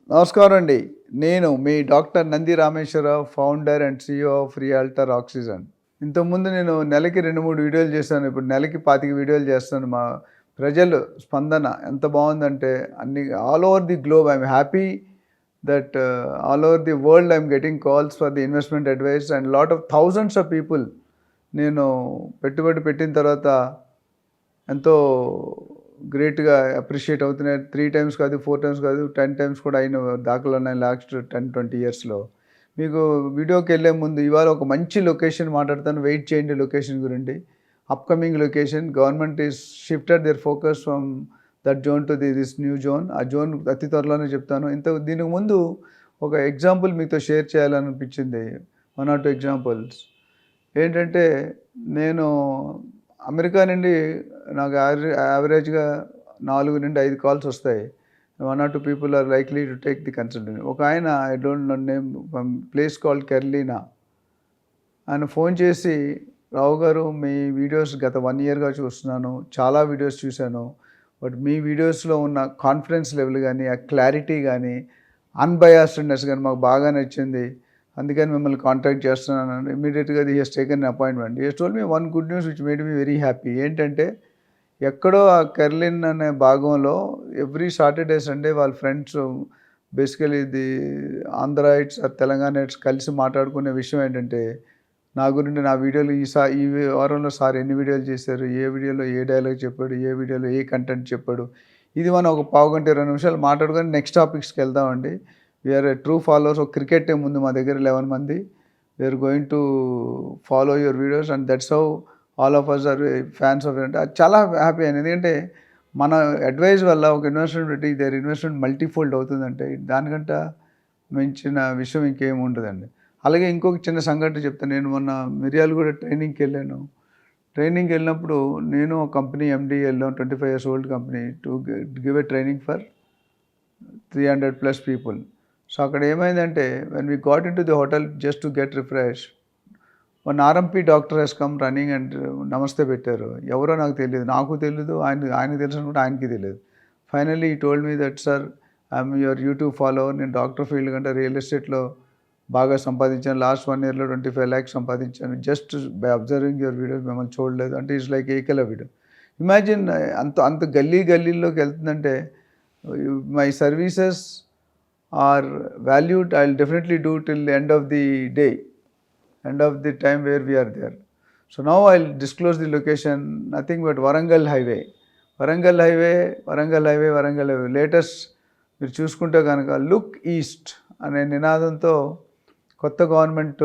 నమస్కారం అండి. నేను మీ doctor Nandi Rameswararao, founder and CEO of Realtor Oxygen. ఇంతకుముందు నేను నెలకి 2, 3 వీడియోలు చేశాను. ఇప్పుడు నెలకి 25 వీడియోలు చేస్తాను. మా ప్రజలు స్పందన ఎంత బావుందంటే అన్ని all over the globe I am happy that all over the world I am getting calls for the investment advice and lot of thousands of people నేను పెట్టుబడి పెట్టిన తర్వాత ఎంతో గ్రేట్‌గా అప్రిషియేట్ అవుతున్నాయి. 3 టైమ్స్ కాదు, 4 టైమ్స్ కాదు, 10 టైమ్స్ కూడా అయిన దాఖలున్నాయి లాస్ట్ 10, 20 ఇయర్స్‌లో. మీకు వీడియోకెళ్ళే ముందు ఇవాళ ఒక మంచి లొకేషన్ మాట్లాడతాను. వెయిట్ చేయండి లొకేషన్ గురించి. Upcoming location government is shifted their focus from that zone to this new zone. ఆ జోన్ అతి త్వరలోనే చెప్తాను. దీనికి ముందు ఒక ఎగ్జాంపుల్ మీతో షేర్ చేయాలనిపించింది. 1 or 2 examples. ఏంటంటే నేను అమెరికా నుండి నాకు యావరేజ్‌గా 4-5 కాల్స్ వస్తాయి. 1 or 2 people are likely to take the consultancy. ఒక ఆయన I don't know name from place called కెర్లినా. ఆయన ఫోన్ చేసి, "రావు గారు మీ వీడియోస్ గత 1 ఇయర్‌గా చూస్తున్నాను. చాలా వీడియోస్ చూశాను. బట్ మీ వీడియోస్‌లో ఉన్న కాన్ఫిడెన్స్ లెవెల్ గానీ, ఆ క్లారిటీ గానీ, అన్‌బయాస్డ్‌నెస్ గానీ మాకు బాగా నచ్చింది. అందుకని మిమ్మల్ని కాంటాక్ట్ చేస్తున్నాను." ఇమ్మీడియేట్‌గా he has taken an appointment. He has told me one good news which made me very happy. ఏంటంటే ఎక్కడో ఆ కెర్లిన్ అనే భాగంలో ఎవ్రీ సాటర్‌డే, సండే వాళ్ళ ఫ్రెండ్స్ బేసికల్లీ ఆంధ్రాయిట్స్ ఆర్ తెలంగాణయిట్స్ కలిసి మాట్లాడుకునే విషయం ఏంటంటే, నా గురించి నా వీడియోలు ఈ వారంలో సార్ ఎన్ని వీడియోలు చేశారు? ఏ వీడియోలో ఏ డైలాగ్ చెప్పాడు? ఏ వీడియోలో ఏ కంటెంట్ చెప్పాడు? ఇది మనం ఒక పావుగంట, 20 నిమిషాలు మాట్లాడుకొని నెక్స్ట్ టాపిక్స్‌కి వెళ్దామండి. We are a true followers. ఒక క్రికెట్ టీమ్ ఉంది మా దగ్గర 11 మంది. We are going to follow your videos and that's how all of us are fans of అంటే అది చాలా హ్యాపీ అయింది. ఎందుకంటే మన అడ్వైస్ వల్ల ఒక ఇన్వెస్ట్‌మెంట్ పెట్టి దేర్ ఇన్వెస్ట్‌మెంట్ మల్టీఫోల్డ్ అవుతుందంటే దానికంట మించిన విషయం ఇంకేమి ఉండదండి. అలాగే ఇంకొక చిన్న సంఘటన చెప్తాను. నేను మొన్న మిర్యాలగూడ ట్రైనింగ్‌కెళ్ళాను. ట్రైనింగ్‌కెళ్ళినప్పుడు నేను ఒక కంపెనీ ఎండీ వెళ్ళాం. 25 years old company to give a training for 300+ people. So అక్కడ ఏమైందంటే when we got into the hotel just to get refresh, one RMP doctor has come running and నమస్తే పెట్టారు. ఎవరో నాకు తెలీదు. నాకు తెలీదు. ఆయనకి తెలుసు అనుకుంటే ఆయనకి తెలీదు. Finally he told me that sir I'm your YouTube follower. నేను డాక్టర్ ఫీల్డ్ కంటే రియల్ ఎస్టేట్‌లో బాగా సంపాదించాను. లాస్ట్ 1 ఇయర్‌లో 25 lakhs సంపాదించాను. Just by observing your videos మిమ్మల్ని చూడలేదు. అంటే ఇట్స్ లైక్ ఏకలవ్యుడు. ఇమాజిన్ అంత అంత గల్లీలోకి వెళ్తుందంటే my services are valued. I will definitely do till the end of the day. End of the time where we are there. So now I'll disclose the location, nothing but Warangal Highway. Warangal Highway, Warangal Highway, Warangal Highway. Latest మీరు చూసుకుంటే కనుక look east అనే నినాదంతో కొత్త government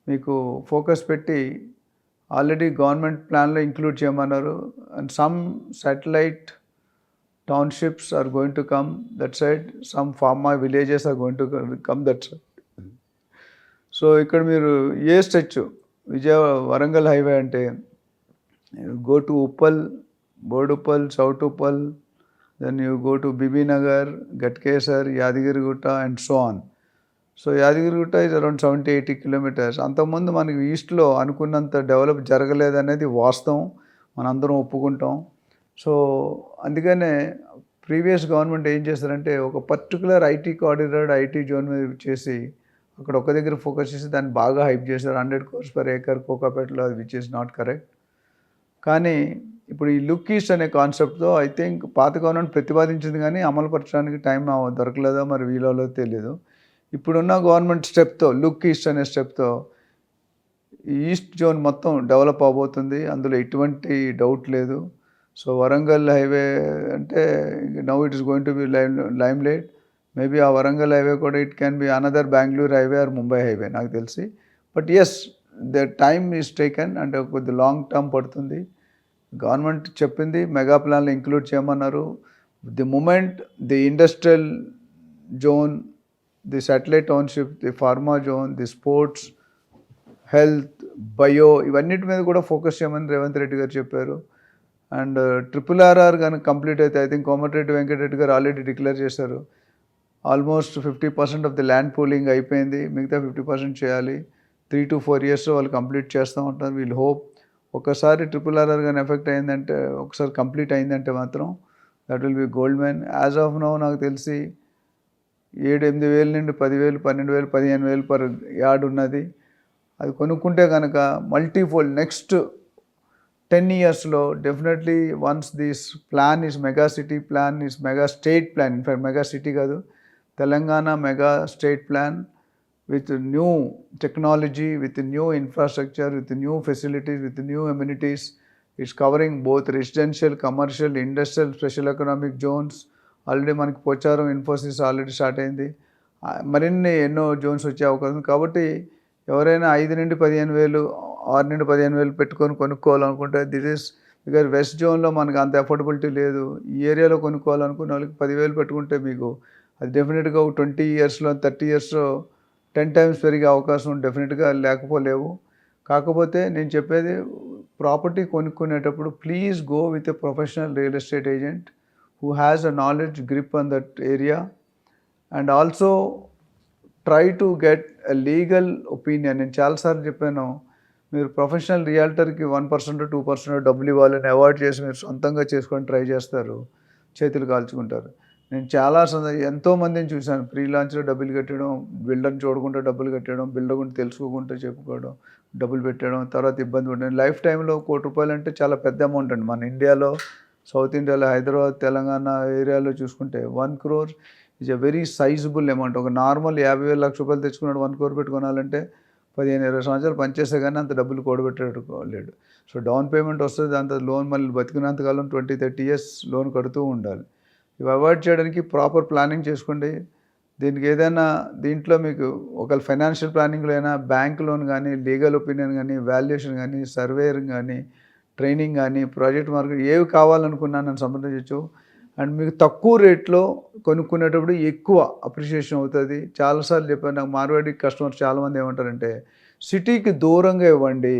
మీకు focus పెట్టి already government ప్లాన్లో include చేయమన్నారు. And some satellite townships are going to come that side. Some pharma villages are going to come that side. So ఇక్కడ మీరు ఏ స్ట్రెచ్ వరంగల్ హైవే అంటే go to Uppal, Boduppal, south Uppal, then you go to Bibinagar, Ghatkesar, Yadagirigutta and so on. So Yadagirigutta is around 70-80 kilometres. అంతకుముందు మనకి ఈస్ట్లో అనుకున్నంత develop జరగలేదనేది వాస్తవం, మనందరం ఒప్పుకుంటాం. సో అందుకనే ప్రీవియస్ గవర్నమెంట్ ఏం చేస్తారంటే ఒక particular IT coordinated IT zone మీద చేసి అక్కడ ఒక దగ్గర ఫోకస్ చేసి దాన్ని బాగా హైప్ చేశారు. 100 crores per acre కోకాపేటలో, విచ్ ఈస్ నాట్ కరెక్ట్. కానీ ఇప్పుడు ఈ లుక్ ఈస్ట్ అనే కాన్సెప్ట్తో ఐ థింక్ పాత గవర్నమెంట్ ప్రతిపాదించింది కానీ అమలుపరచడానికి టైం దొరకలేదో మరి వీలలో తెలియదు. ఇప్పుడున్న గవర్నమెంట్ స్టెప్తో లుక్ ఈస్ట్ అనే స్టెప్తో ఈస్ట్ జోన్ మొత్తం డెవలప్ అవబోతుంది. అందులో ఎటువంటి డౌట్ లేదు. సో వరంగల్ హైవే అంటే now it is going to be limelight. Maybe ఆ వరంగల్ హైవే కూడా it can be another Bengaluru highway or Mumbai highway నాకు తెలిసి. But as the time is taken. అంటే కొద్ది లాంగ్ టర్మ్ పడుతుంది. గవర్నమెంట్ చెప్పింది మెగా ప్లాన్లో ఇంక్లూడ్ చేయమన్నారు. The moment the industrial zone, the satellite township, the pharma zone, the sports, health, bio ఇవన్నిటి మీద కూడా ఫోకస్ చేయమని రేవంత్ రెడ్డి గారు చెప్పారు. అండ్ RRR కనుక కంప్లీట్ అయితే ఐ థింక్ కోమటిరెడ్డి వెంకటరెడ్డి గారు ఆల్రెడీ డిక్లేర్ చేశారు. Almost 50% of the land pooling అయిపోయింది. మిగతా 50% చేయాలి. 3 to 4 yearsలో వాళ్ళు కంప్లీట్ చేస్తూ ఉంటారు. వీల్ హోప్ ఒకసారి RRR కానీ ఎఫెక్ట్ అయిందంటే, ఒకసారి కంప్లీట్ అయిందంటే మాత్రం that will be gold mine. As of now నాకు తెలిసి 8 వేల నుండి 10,000, 12,000, 15,000 పర్ యార్డ్ ఉన్నది. అది కొనుక్కుంటే కనుక మల్టీఫోల్డ్ నెక్స్ట్ 10 ఇయర్స్లో definitely once this plan is mega city plan is mega state plan, in fact mega city కాదు, Telangana mega state plan with new technology, with new infrastructure, with new facilities, with new amenities. It's covering both residential, commercial, industrial, special economic zones. Already మనకి Pocharam Infosys already start అయింది. మరిన్ని ఎన్నో Jones వచ్చే అవకాశం. కాబట్టి ఎవరైనా 5 నుండి 15,000, 6 నుండి 15,000 పెట్టుకొని కొనుక్కోవాలనుకుంటే దిస్ ఇస్ బికాజ్ వెస్ట్ జోన్లో మనకు అంత అఫోర్డబిలిటీ లేదు. ఈ ఏరియాలో కొనుక్కోవాలనుకున్న వాళ్ళకి 10,000 పెట్టుకుంటే మీకు అది డెఫినెట్గా 20 ఇయర్స్లో 30 ఇయర్స్లో 10 టైమ్స్ పెరిగే అవకాశం డెఫినెట్గా లేకపోలేవు. కాకపోతే నేను చెప్పేది ప్రాపర్టీ కొనుక్కునేటప్పుడు please go with a professional real estate agent who has a knowledge grip on that area and also try to get a legal opinion. నేను చాలాసార్లు చెప్పాను, మీరు ప్రొఫెషనల్ రియాల్టర్కి 1% 2% డబ్బులు ఇవ్వాలని అవాయిడ్ చేసి మీరు సొంతంగా చేసుకొని ట్రై చేస్తారు, చేతులు కాల్చుకుంటారు. నేను చాలా ఎంతోమందిని చూశాను ప్రీ లాంచ్లో డబ్బులు కట్టడం, బిల్డర్ని చూడకుండా డబ్బులు కట్టడం, బిల్డర్ గురించి తెలుసుకోకుండా చెప్పుకోవడం, డబ్బులు పెట్టడం, తర్వాత ఇబ్బంది పడడం. లైఫ్ టైంలో ₹1,00,00,000 అంటే చాలా పెద్ద అమౌంట్ అండి. మన ఇండియాలో సౌత్ ఇండియాలో హైదరాబాద్, తెలంగాణ ఏరియాలో చూసుకుంటే 1 crore is a very sizeable amount. ఒక నార్మల్ 50,000 లక్ష రూపాయలు తెచ్చుకున్నాడు 1 crore పెట్టుకోవాలంటే 15-20 సంవత్సరాలు పనిచేస్తే కానీ అంత డబ్బులు కూడబెట్టలేడు. సో డౌన్ పేమెంట్ వస్తుంది, అంత లోన్ మళ్ళీ బతికినంతకాలం 20-30 ఇయర్స్ లోన్ కడుతూ ఉండాలి. ఇవి అవాయిడ్ చేయడానికి ప్రాపర్ ప్లానింగ్ చేసుకోండి. దీనికి ఏదైనా దీంట్లో మీకు ఒకవేళ ఫైనాన్షియల్ ప్లానింగ్లో అయినా బ్యాంక్ లోన్ కానీ, లీగల్ ఒపీనియన్ కానీ, వాల్యుయేషన్ కానీ, సర్వేయింగ్ కానీ, ట్రైనింగ్ కానీ, ప్రాజెక్ట్ మార్కెట్ ఏవి కావాలనుకున్నా నన్ను సంప్రదించవచ్చు. అండ్ మీకు తక్కువ రేట్లో కొనుక్కునేటప్పుడు ఎక్కువ అప్రిషియేషన్ అవుతుంది. చాలాసార్లు చెప్పాను, నాకు మార్వాడి కస్టమర్స్ చాలామంది ఏమంటారంటే సిటీకి దూరంగా ఇవ్వండి,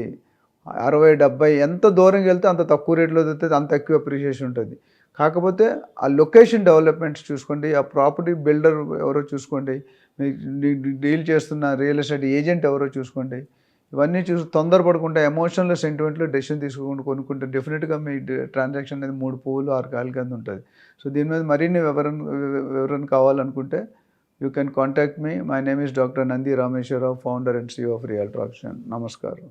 60-70 ఎంత దూరంగా వెళ్తే అంత తక్కువ రేట్లో దొరుకుతుంది, అంత ఎక్కువ అప్రిషియేషన్ ఉంటుంది. కాకపోతే ఆ లొకేషన్ డెవలప్మెంట్స్ చూసుకోండి, ఆ ప్రాపర్టీ బిల్డర్ ఎవరో చూసుకోండి, మీకు డీల్ చేస్తున్న రియల్ ఎస్టేట్ ఏజెంట్ ఎవరో చూసుకోండి. ఇవన్నీ చూసి తొందరపడకుండా ఎమోషనల్ సెంటిమెంట్లో డెసిషన్ తీసుకోకుండా కొనుక్కుంటే డెఫినెట్గా మీ ట్రాన్సాక్షన్ అనేది 3 పువ్వులు 6 కాయల కింద ఉంటుంది. సో దీని మీద మరిన్ని వివరణ కావాలనుకుంటే you can contact me. My name is doctor Nandi Rameswararao, founder and CEO of realtor option. నమస్కారం.